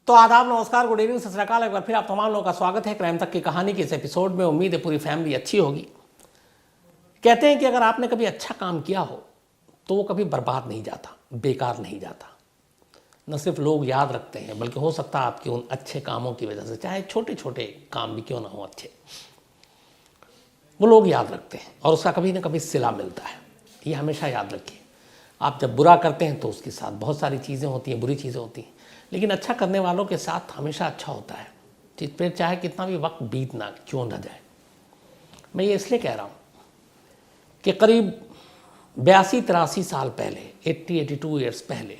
तो आदाब, नमस्कार, गुड इवनिंग, सत श्री अकाल। एक बार फिर आप तमाम लोगों का स्वागत है क्राइम तक की कहानी के इस एपिसोड में। उम्मीद है पूरी फैमिली अच्छी होगी। कहते हैं कि अगर आपने कभी अच्छा काम किया हो तो वो कभी बर्बाद नहीं जाता, बेकार नहीं जाता। न सिर्फ लोग याद रखते हैं बल्कि हो सकता है आपके उन अच्छे कामों की वजह से, चाहे छोटे छोटे काम भी क्यों ना हो अच्छे, वो लोग याद रखते हैं और उसका कभी ना कभी सिला मिलता है। ये हमेशा याद रखिए। आप जब बुरा करते हैं तो उसके साथ बहुत सारी चीज़ें होती हैं, बुरी चीज़ें होती हैं, लेकिन अच्छा करने वालों के साथ हमेशा अच्छा होता है, जिस पर चाहे कितना भी वक्त बीत ना क्यों ना जाए। मैं ये इसलिए कह रहा हूँ कि करीब 82-83 साल पहले, 82 ईयर्स पहले,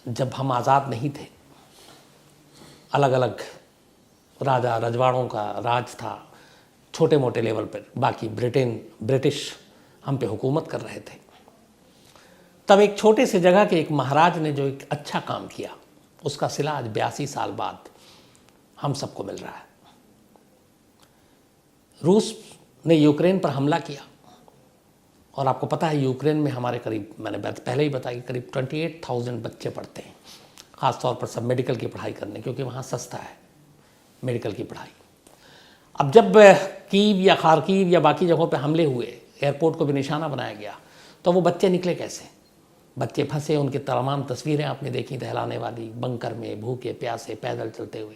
जब हम आज़ाद नहीं थे, अलग अलग राजा रजवाड़ों का राज था छोटे मोटे लेवल पर, बाकी ब्रिटिश हम पे हुकूमत कर रहे थे। तब एक छोटे से जगह के एक महाराज ने जो एक अच्छा काम किया, उसका सिला आज 82 साल बाद हम सबको मिल रहा है। रूस ने यूक्रेन पर हमला किया और आपको पता है यूक्रेन में हमारे करीब, मैंने पहले ही बताया कि करीब 28,000 बच्चे पढ़ते हैं, ख़ासतौर पर सब मेडिकल की पढ़ाई करने, क्योंकि वहाँ सस्ता है मेडिकल की पढ़ाई। अब जब कीव या खारकीव या बाकी जगहों पर हमले हुए, एयरपोर्ट को भी निशाना बनाया गया, तो वो बच्चे निकले कैसे? बच्चे फंसे, उनकी तमाम तस्वीरें आपने देखी दहलाने वाली, बंकर में भूखे प्यासे पैदल चलते हुए।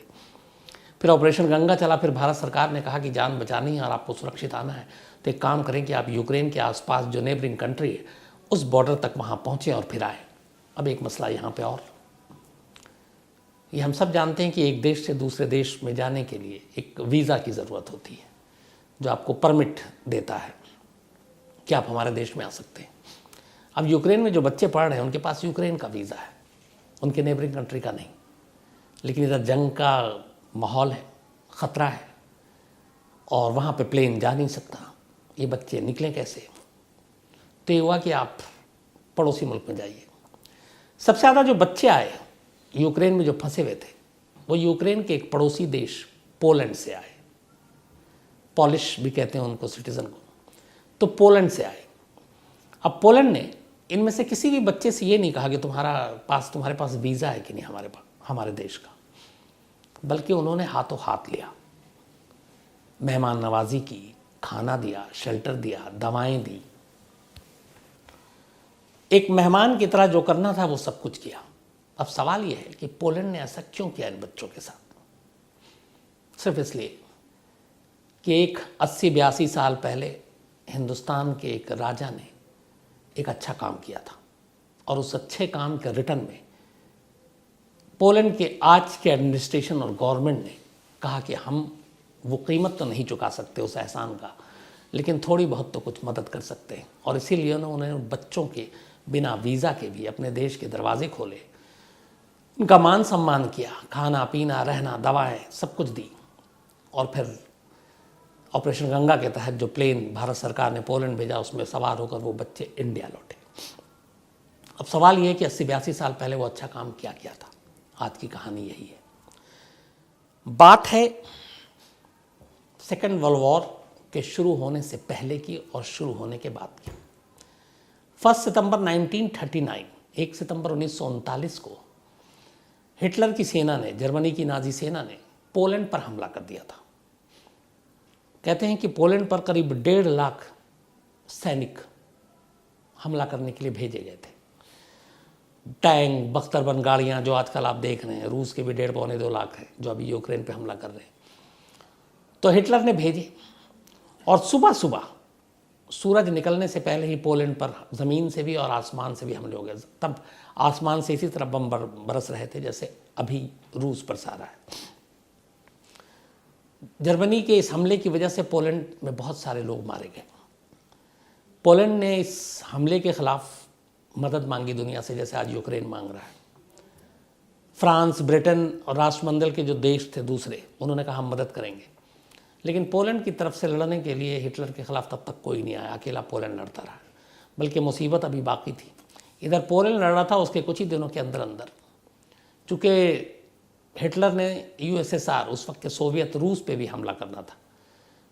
फिर ऑपरेशन गंगा चला। फिर भारत सरकार ने कहा कि जान बचानी है और आपको सुरक्षित आना है, तो एक काम करें कि आप यूक्रेन के आसपास जो नेबरिंग कंट्री है उस बॉर्डर तक वहाँ पहुँचें और फिर आए। अब एक मसला यहाँ पे और, ये हम सब जानते हैं कि एक देश से दूसरे देश में जाने के लिए एक वीज़ा की ज़रूरत होती है, जो आपको परमिट देता है कि आप हमारे देश में आ सकते हैं। अब यूक्रेन में जो बच्चे पढ़ रहे हैं उनके पास यूक्रेन का वीज़ा है, उनके नेबरिंग कंट्री का नहीं। लेकिन इधर जंग का माहौल है, ख़तरा है और वहाँ पे प्लेन जा नहीं सकता। ये बच्चे निकलें कैसे? तो ये हुआ कि आप पड़ोसी मुल्क में जाइए। सबसे ज़्यादा जो बच्चे आए यूक्रेन में, जो फंसे हुए थे, वो यूक्रेन के एक पड़ोसी देश पोलैंड से आए। पॉलिश भी कहते हैं उनको, सिटीज़न को। तो पोलैंड से आए। अब पोलैंड ने इनमें से किसी भी बच्चे से ये नहीं कहा कि तुम्हारे पास वीज़ा है कि नहीं हमारे देश का, बल्कि उन्होंने हाथों हाथ लिया, मेहमान नवाजी की, खाना दिया, शेल्टर दिया, दवाएं दी। एक मेहमान की तरह जो करना था वो सब कुछ किया। अब सवाल ये है कि पोलैंड ने ऐसा क्यों किया इन बच्चों के साथ? सिर्फ इसलिए कि एक 80-82 साल पहले हिंदुस्तान के एक राजा ने एक अच्छा काम किया था और उस अच्छे काम के रिटर्न में पोलैंड के आज के एडमिनिस्ट्रेशन और गवर्नमेंट ने कहा कि हम वो कीमत तो नहीं चुका सकते उस एहसान का, लेकिन थोड़ी बहुत तो कुछ मदद कर सकते हैं। और इसीलिए उन्होंने बच्चों के बिना वीज़ा के भी अपने देश के दरवाजे खोले, उनका मान सम्मान किया, खाना पीना रहना दवाएं सब कुछ दी। और फिर ऑपरेशन गंगा के तहत जो प्लेन भारत सरकार ने पोलैंड भेजा, उसमें सवार होकर वो बच्चे इंडिया लौटे। अब सवाल ये है कि 80-82 साल पहले वो अच्छा काम क्या किया था। आज की कहानी यही है। बात है सेकेंड वर्ल्ड वॉर के शुरू होने से पहले की और शुरू होने के बाद की। 1 सितंबर 1939, 1 सितंबर 1939 को हिटलर की सेना ने, जर्मनी की नाजी सेना ने पोलैंड पर हमला कर दिया था। कहते हैं कि पोलैंड पर करीब 1.5 लाख सैनिक हमला करने के लिए भेजे गए थे। टैंक, बख्तरबंद गाड़ियाँ जो आजकल आप देख रहे हैं, रूस के भी 1.5-2 लाख हैं जो अभी यूक्रेन पे हमला कर रहे हैं, तो हिटलर ने भेजे। और सुबह सुबह सूरज निकलने से पहले ही पोलैंड पर ज़मीन से भी और आसमान से भी हमले हो गए। तब आसमान से इसी तरह बम बरस रहे थे जैसे अभी रूस बरसा रहा है। जर्मनी के इस हमले की वजह से पोलैंड में बहुत सारे लोग मारे गए। पोलैंड ने इस हमले के ख़िलाफ़ मदद मांगी दुनिया से, जैसे आज यूक्रेन मांग रहा है। फ्रांस, ब्रिटेन और राष्ट्रमंडल के जो देश थे दूसरे, उन्होंने कहा हम मदद करेंगे। लेकिन पोलैंड की तरफ से लड़ने के लिए हिटलर के ख़िलाफ़ तब तक कोई नहीं आया, अकेला पोलैंड लड़ता रहा। बल्कि मुसीबत अभी बाकी थी। इधर पोलैंड लड़ रहा था, उसके कुछ ही दिनों के अंदर अंदर चूँकि हिटलर ने यूएसएसआर, उस वक्त के सोवियत रूस पे भी हमला करना था,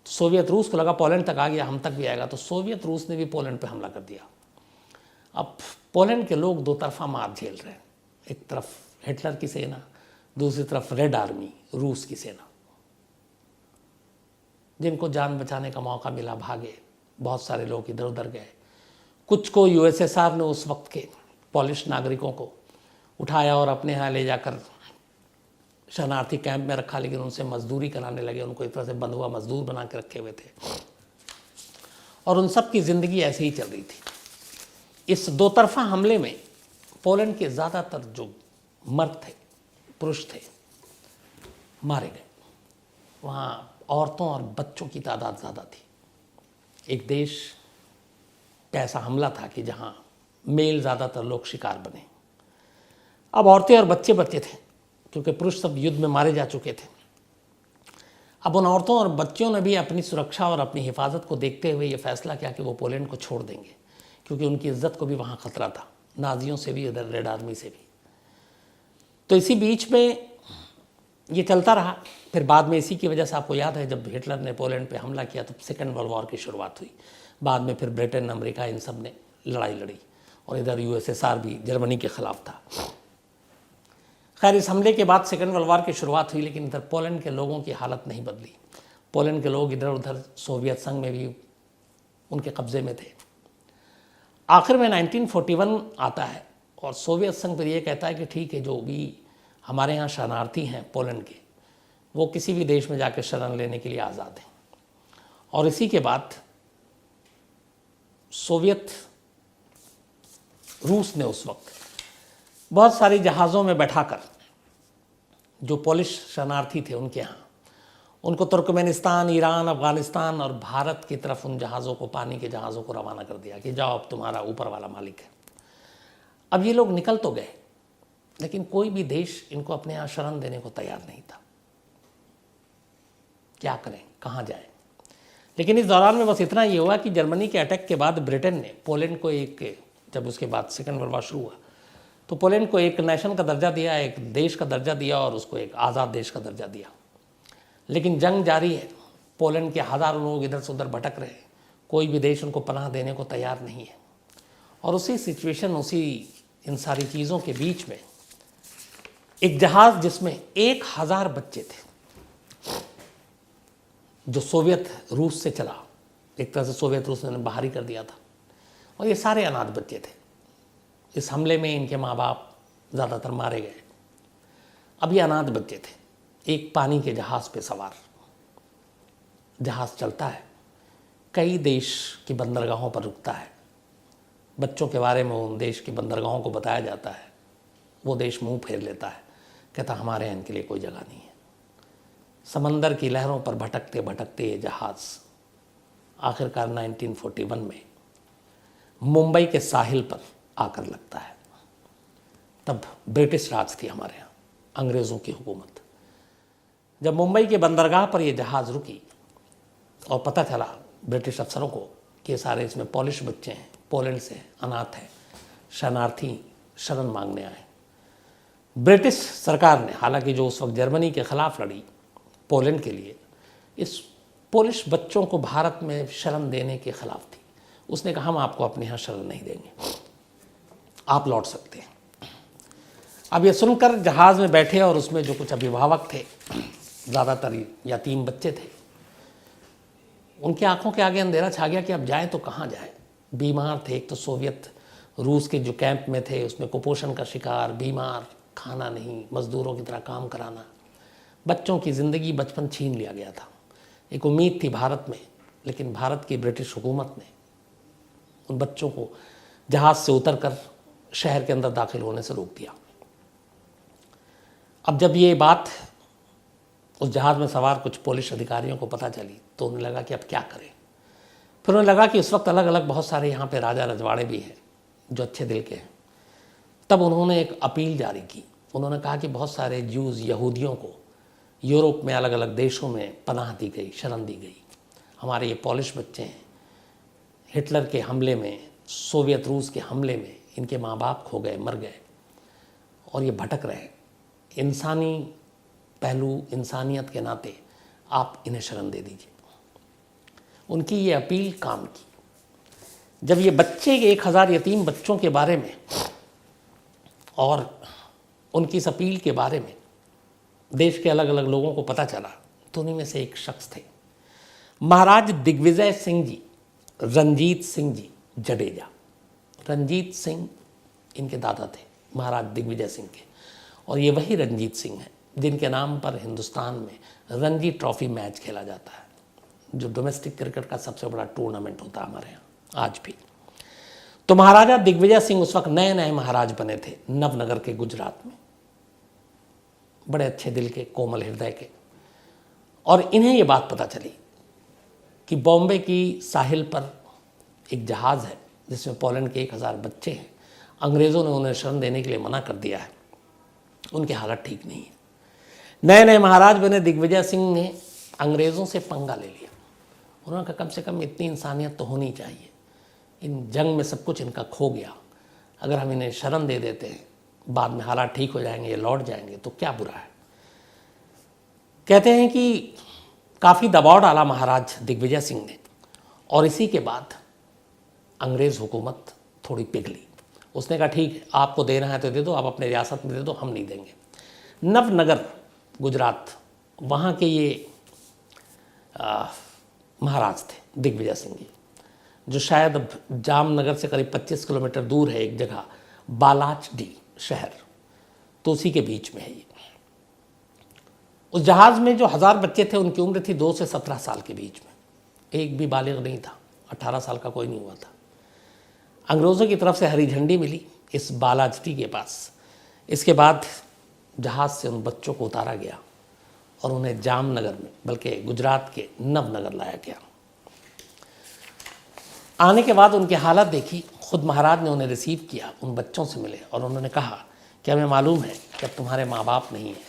तो सोवियत रूस को लगा पोलैंड तक आ गया, हम तक भी आएगा, तो सोवियत रूस ने भी पोलैंड पे हमला कर दिया। अब पोलैंड के लोग दो तरफा मार झेल रहे हैं। एक तरफ हिटलर की सेना, दूसरी तरफ रेड आर्मी रूस की सेना। जिनको जान बचाने का मौका मिला भागे, बहुत सारे लोग इधर उधर गए। कुछ को यूएसएसआर ने उस वक्त के पॉलिश नागरिकों को उठाया और अपने यहाँ ले जाकर शरणार्थी कैंप में रखा, लेकिन उनसे मजदूरी कराने लगे, उनको एक तरह से बंधुआ मजदूर बना के रखे हुए थे और उन सब की ज़िंदगी ऐसे ही चल रही थी। इस दो तरफा हमले में पोलैंड के ज़्यादातर जो मर्द थे, पुरुष थे, मारे गए। वहाँ औरतों और बच्चों की तादाद ज़्यादा थी। एक देश का ऐसा हमला था कि जहाँ मेल ज़्यादातर लोग शिकार बने। अब औरतें और बच्चे बचे थे क्योंकि पुरुष सब युद्ध में मारे जा चुके थे। अब उन औरतों और बच्चों ने भी अपनी सुरक्षा और अपनी हिफाजत को देखते हुए ये फैसला किया कि वो पोलैंड को छोड़ देंगे, क्योंकि उनकी इज्जत को भी वहाँ खतरा था, नाजियों से भी, इधर रेड आर्मी से भी। तो इसी बीच में ये चलता रहा। फिर बाद में इसी की वजह से आपको याद है जब हिटलर ने पोलैंड पे हमला किया तो सेकेंड वर्ल्ड वॉर की शुरुआत हुई। बाद में फिर ब्रिटेन, अमेरिका, इन सब ने लड़ाई लड़ी और इधर यूएसएसआर भी जर्मनी के खिलाफ था। खैर, इस हमले के बाद सेकेंड वर्ल्ड वॉर की शुरुआत हुई, लेकिन इधर पोलैंड के लोगों की हालत नहीं बदली। पोलैंड के लोग इधर उधर सोवियत संघ में भी उनके कब्जे में थे। आखिर में 1941 आता है और सोवियत संघ फिर ये कहता है कि ठीक है, जो भी हमारे यहाँ शरणार्थी हैं पोलैंड के, वो किसी भी देश में जाकर शरण लेने के लिए आज़ाद हैं। और इसी के बाद सोवियत रूस ने उस वक्त बहुत सारी जहाज़ों में बैठाकर जो पोलिश शरणार्थी थे उनके यहाँ, उनको तुर्कमेनिस्तान, ईरान, अफ़गानिस्तान और भारत की तरफ उन जहाज़ों को, पानी के जहाज़ों को रवाना कर दिया कि जाओ, अब तुम्हारा ऊपर वाला मालिक है। अब ये लोग निकल तो गए, लेकिन कोई भी देश इनको अपने यहाँ शरण देने को तैयार नहीं था। क्या करें, कहाँ जाएं? लेकिन इस दौरान में बस इतना ये हुआ कि जर्मनी के अटैक के बाद ब्रिटेन ने पोलैंड को जब उसके बाद सेकेंड वर्ल्ड वॉर शुरू हुआ तो पोलैंड को एक नेशन का दर्जा दिया, एक देश का दर्जा दिया और उसको एक आज़ाद देश का दर्जा दिया। लेकिन जंग जारी है, पोलैंड के हज़ारों लोग इधर से उधर भटक रहे हैं, कोई भी देश उनको पनाह देने को तैयार नहीं है। और उसी सिचुएशन, इन सारी चीज़ों के बीच में एक जहाज़ जिसमें 1000 बच्चे थे, जो सोवियत रूस से चला, एक तरह से सोवियत रूस ने बाहर ही कर दिया था, और ये सारे अनाथ बच्चे थे। इस हमले में इनके माँ बाप ज़्यादातर मारे गए। अब ये अनाथ बच्चे थे। एक पानी के जहाज़ पे सवार, जहाज़ चलता है, कई देश की बंदरगाहों पर रुकता है, बच्चों के बारे में उन देश की बंदरगाहों को बताया जाता है। वो देश मुंह फेर लेता है, कहता हमारे यहाँ इनके लिए कोई जगह नहीं है। समंदर की लहरों पर भटकते भटकते ये जहाज़ आखिरकार 1941 में मुंबई के साहिल पर आकर लगता है। तब ब्रिटिश राज थी हमारे यहाँ, अंग्रेज़ों की हुकूमत। जब मुंबई के बंदरगाह पर ये जहाज़ रुकी और पता चला ब्रिटिश अफसरों को कि ये सारे इसमें पॉलिश बच्चे हैं, पोलैंड से, अनाथ हैं, शरणार्थी, शरण मांगने आए। ब्रिटिश सरकार ने, हालांकि जो उस वक्त जर्मनी के ख़िलाफ़ लड़ी पोलैंड के लिए, इस पोलिश बच्चों को भारत में शरण देने के ख़िलाफ़ थी। उसने कहा हम आपको अपने यहाँ शरण नहीं देंगे, आप लौट सकते हैं। अब ये सुनकर जहाज़ में बैठे और उसमें जो कुछ अभिभावक थे, ज़्यादातर यतीम बच्चे थे, उनकी आंखों के आगे अंधेरा छा गया कि अब जाए तो कहाँ जाए। बीमार थे, एक तो सोवियत रूस के जो कैंप में थे उसमें कुपोषण का शिकार, बीमार, खाना नहीं, मज़दूरों की तरह काम कराना, बच्चों की ज़िंदगी, बचपन छीन लिया गया था। एक उम्मीद थी भारत में, लेकिन भारत की ब्रिटिश हुकूमत ने उन बच्चों को जहाज़ से उतरकर शहर के अंदर दाखिल होने से रोक दिया। अब जब ये बात उस जहाज़ में सवार कुछ पोलिश अधिकारियों को पता चली तो उन्हें लगा कि अब क्या करें। फिर उन्हें लगा कि इस वक्त अलग अलग बहुत सारे यहाँ पे राजा रजवाड़े भी हैं जो अच्छे दिल के हैं। तब उन्होंने एक अपील जारी की। उन्होंने कहा कि बहुत सारे ज्यूज़, यहूदियों को यूरोप में अलग अलग देशों में पनाह दी गई, शरण दी गई। हमारे ये पॉलिश बच्चे हैं, हिटलर के हमले में, सोवियत रूस के हमले में इनके माँ बाप खो गए, मर गए और ये भटक रहे। इंसानी पहलू, इंसानियत के नाते आप इन्हें शरण दे दीजिए। उनकी ये अपील काम की। जब ये बच्चे, 1000 यतीम बच्चों के बारे में और उनकी इस अपील के बारे में देश के अलग अलग लोगों को पता चला तो उन्हीं में से एक शख्स थे महाराज दिग्विजय सिंह जी, रंजीत सिंह जी जडेजा। रंजीत सिंह इनके दादा थे महाराज दिग्विजय सिंह के, और ये वही रंजीत सिंह हैं जिनके नाम पर हिंदुस्तान में रणजी ट्रॉफी मैच खेला जाता है, जो डोमेस्टिक क्रिकेट का सबसे बड़ा टूर्नामेंट होता है हमारे यहाँ आज भी। तो महाराजा दिग्विजय सिंह उस वक्त नए नए महाराज बने थे नवनगर के गुजरात में, बड़े अच्छे दिल के, कोमल हृदय के। और इन्हें ये बात पता चली कि बॉम्बे की साहिल पर एक जहाज़ है जिसमें पोलैंड के 1000 बच्चे हैं, अंग्रेज़ों ने उन्हें शरण देने के लिए मना कर दिया है, उनकी हालत ठीक नहीं है। नए नए महाराज बने दिग्विजय सिंह ने अंग्रेज़ों से पंगा ले लिया। उन्होंने कहा कम से कम इतनी इंसानियत तो होनी चाहिए, इन जंग में सब कुछ इनका खो गया, अगर हम इन्हें शरण दे देते हैं बाद में हालात ठीक हो जाएंगे, ये लौट जाएंगे तो क्या बुरा है। कहते हैं कि काफ़ी दबाव डाला महाराज दिग्विजय सिंह ने, और इसी के बाद अंग्रेज़ हुकूमत थोड़ी पिघली। उसने कहा ठीक है, आपको देना है तो दे दो, आप अपने रियासत में दे दो, हम नहीं देंगे। नवनगर गुजरात, वहाँ के ये महाराज थे दिग्विजय सिंह जी, जो शायद अब जामनगर से करीब 25 किलोमीटर दूर है एक जगह बालाचडी शहर, तो उसी के बीच में है ये। उस जहाज़ में जो 1000 बच्चे थे उनकी उम्र थी 2 से 17 साल के बीच में, एक भी बालिग नहीं था, 18 साल का कोई नहीं हुआ था। अंग्रेज़ों की तरफ से हरी झंडी मिली इस बालाचडी के पास। इसके बाद जहाज़ से उन बच्चों को उतारा गया और उन्हें जामनगर में, बल्कि गुजरात के नवनगर लाया गया। आने के बाद उनकी हालत देखी, खुद महाराज ने उन्हें रिसीव किया, उन बच्चों से मिले और उन्होंने कहा कि हमें मालूम है कि अब तुम्हारे माँ बाप नहीं हैं,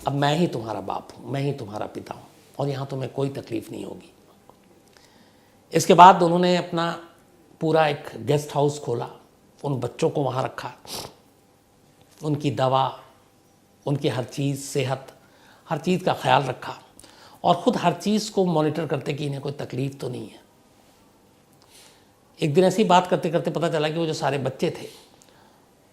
अब मैं ही तुम्हारा बाप हूँ, मैं ही तुम्हारा पिता हूँ, और यहाँ तुम्हें कोई तकलीफ़ नहीं होगी। इसके बाद उन्होंने अपना पूरा एक गेस्ट हाउस खोला, उन बच्चों को वहाँ रखा, उनकी दवा, उनकी हर चीज़, सेहत, हर चीज़ का ख्याल रखा, और ख़ुद हर चीज़ को मॉनिटर करते कि इन्हें कोई तकलीफ़ तो नहीं है। एक दिन ऐसी बात करते करते पता चला कि वो जो सारे बच्चे थे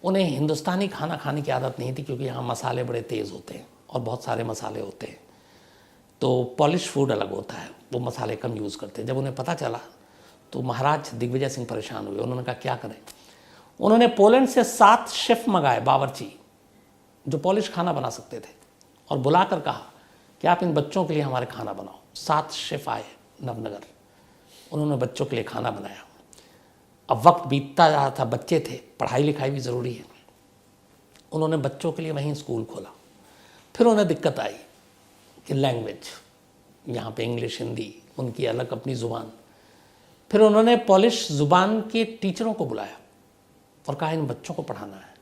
उन्हें हिंदुस्तानी खाना खाने की आदत नहीं थी, क्योंकि यहाँ मसाले बड़े तेज़ होते हैं और बहुत सारे मसाले होते हैं, तो पॉलिश फूड अलग होता है, वो मसाले कम यूज़ करते हैं। जब उन्हें पता चला तो महाराज दिग्विजय सिंह परेशान हुए। उन्होंने कहा क्या करें। उन्होंने पोलैंड से 7 शेफ़ मंगाए, बावर्ची, जो पॉलिश खाना बना सकते थे, और बुलाकर कहा कि आप इन बच्चों के लिए हमारे खाना बनाओ। 7 शेफ़ आए नवनगर, उन्होंने बच्चों के लिए खाना बनाया। अब वक्त बीतता जा रहा था, बच्चे थे, पढ़ाई लिखाई भी ज़रूरी है। उन्होंने बच्चों के लिए वहीं स्कूल खोला। फिर उन्हें दिक्कत आई कि लैंग्वेज, यहाँ पे इंग्लिश, हिंदी, उनकी अलग अपनी ज़ुबान। फिर उन्होंने पॉलिश ज़ुबान के टीचरों को बुलाया और कहा इन बच्चों को पढ़ाना है।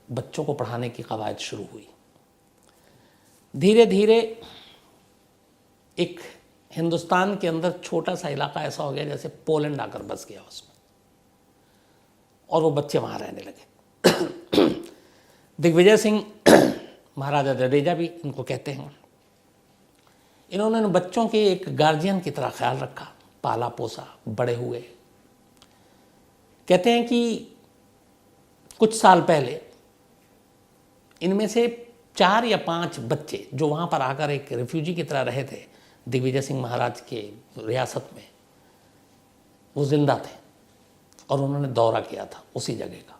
बच्चों को पढ़ाने की कवायद शुरू हुई। धीरे धीरे एक हिंदुस्तान के अंदर छोटा सा इलाका ऐसा हो गया जैसे पोलैंड आकर बस गया उसमें, और वो बच्चे वहाँ रहने लगे। दिग्विजय सिंह, महाराजा जडेजा भी इनको कहते हैं, इन्होंने बच्चों के एक गार्जियन की तरह ख्याल रखा, पाला पोसा, बड़े हुए। कहते हैं कि कुछ साल पहले इनमें से 4 या 5 बच्चे जो वहाँ पर आकर एक रिफ्यूजी की तरह रहे थे दिग्विजय सिंह महाराज के रियासत में, वो जिंदा थे और उन्होंने दौरा किया था उसी जगह का,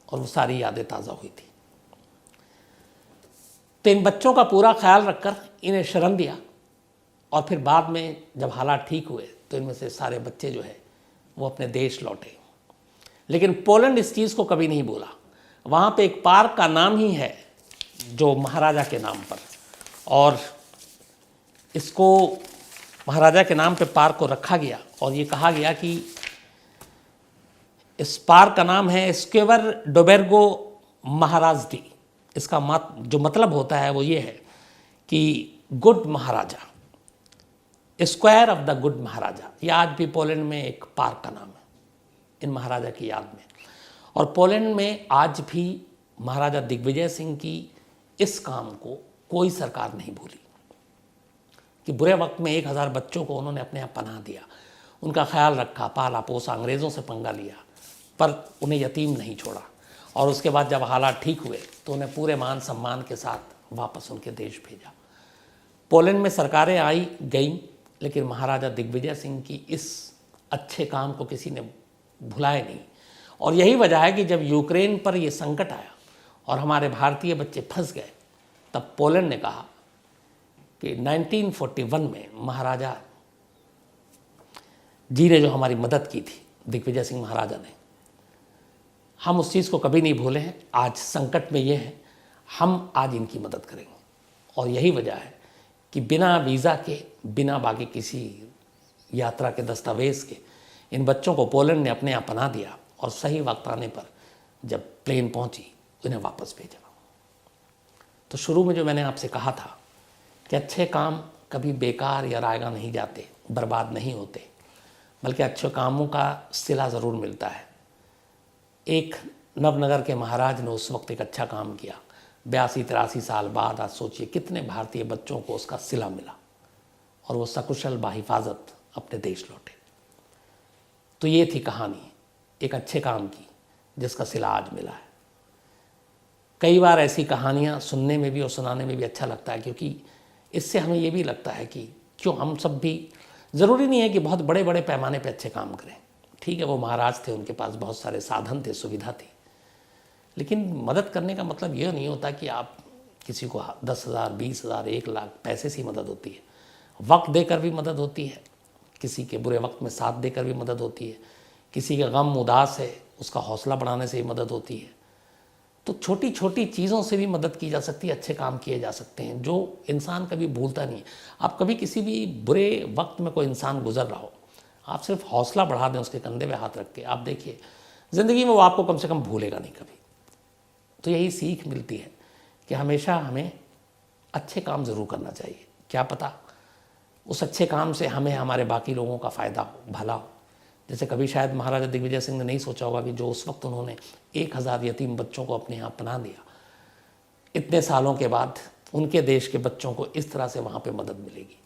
और वो सारी यादें ताज़ा हुई थी। तो इन बच्चों का पूरा ख्याल रखकर इन्हें शरण दिया, और फिर बाद में जब हालात ठीक हुए तो इनमें से सारे बच्चे जो है वो अपने देश लौटे। लेकिन पोलैंड इस चीज़ को कभी नहीं भूला। वहाँ पे एक पार्क का नाम ही है जो महाराजा के नाम पर, और इसको महाराजा के नाम पे पार्क को रखा गया, और ये कहा गया कि इस पार्क का नाम है स्क्वेर डोबेर्गो महाराजडी। इसका जो मतलब होता है वो ये है कि good Maharaja, square of the good Maharaja. ये आज भी पोलैंड में एक पार्क का नाम है इन महाराजा की याद में। और पोलैंड में आज भी महाराजा दिग्विजय सिंह की इस काम को कोई सरकार नहीं भूली कि बुरे वक्त में 1000 बच्चों को उन्होंने अपने यहाँ पनाह दिया, उनका ख्याल रखा, पाला पोसा, अंग्रेज़ों से पंगा लिया, पर उन्हें यतीम नहीं छोड़ा। और उसके बाद जब हालात ठीक हुए तो उन्हें पूरे मान सम्मान के साथ वापस उनके देश भेजा। पोलैंड में सरकारें आई गईं, लेकिन महाराजा दिग्विजय सिंह की इस अच्छे काम को किसी ने भुलाया नहीं। और यही वजह है कि जब यूक्रेन पर ये संकट आया और हमारे भारतीय बच्चे फंस गए, तब पोलैंड ने कहा कि 1941 में महाराजा जी ने जो हमारी मदद की थी, दिग्विजय सिंह महाराजा ने, हम उस चीज़ को कभी नहीं भूले हैं। आज संकट में ये हैं, हम आज इनकी मदद करेंगे। और यही वजह है कि बिना वीज़ा के, बिना बाकी किसी यात्रा के दस्तावेज़ के इन बच्चों को पोलैंड ने अपने यहाँ पनाह दिया और सही वक्त आने पर जब प्लेन पहुंची उन्हें वापस भेजा। तो शुरू में जो मैंने आपसे कहा था कि अच्छे काम कभी बेकार या रायगा नहीं जाते, बर्बाद नहीं होते, बल्कि अच्छे कामों का सिला ज़रूर मिलता है। एक नवनगर के महाराज ने उस वक्त एक अच्छा काम किया, 82-83 साल बाद आज सोचिए कितने भारतीय बच्चों को उसका सिला मिला और वो सकुशल बाहिफाजत अपने देश लौटे। तो ये थी कहानी एक अच्छे काम की जिसका सिला आज मिला है। कई बार ऐसी कहानियाँ सुनने में भी और सुनाने में भी अच्छा लगता है, क्योंकि इससे हमें ये भी लगता है कि क्यों हम सब भी, ज़रूरी नहीं है कि बहुत बड़े बड़े पैमाने पे अच्छे काम करें। ठीक है, वो महाराज थे, उनके पास बहुत सारे साधन थे, सुविधा थी, लेकिन मदद करने का मतलब ये नहीं होता कि आप किसी को 10,000, 20,000, 1 लाख पैसे से ही मदद होती है। वक्त देकर भी मदद होती है, किसी के बुरे वक्त में साथ देकर भी मदद होती है, किसी का गम उदास है उसका हौसला बढ़ाने से भी मदद होती है। तो छोटी छोटी चीज़ों से भी मदद की जा सकती है, अच्छे काम किए जा सकते हैं जो इंसान कभी भूलता नहीं है। आप कभी किसी भी बुरे वक्त में कोई इंसान गुजर रहा हो, आप सिर्फ हौसला बढ़ा दें उसके कंधे पे हाथ रख के, आप देखिए ज़िंदगी में वो आपको कम से कम भूलेगा नहीं कभी। तो यही सीख मिलती है कि हमेशा हमें अच्छे काम ज़रूर करना चाहिए। क्या पता उस अच्छे काम से हमें हमारे बाकी लोगों का फ़ायदा हो, भला हो। जैसे कभी शायद महाराजा दिग्विजय सिंह ने नहीं सोचा होगा कि जो उस वक्त उन्होंने 1000 यतीम बच्चों को अपने यहाँ पनाह दिया, इतने सालों के बाद उनके देश के बच्चों को इस तरह से वहाँ पे मदद मिलेगी।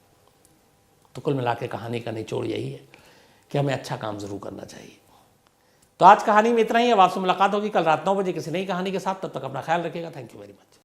तो कुल मिला के कहानी का निचोड़ यही है कि हमें अच्छा काम ज़रूर करना चाहिए। तो आज कहानी में इतना ही है। अब आपसे मुलाकात होगी कल रात 9 बजे किसी नई कहानी के साथ। तब तक अपना ख्याल रखिएगा। Thank you very much.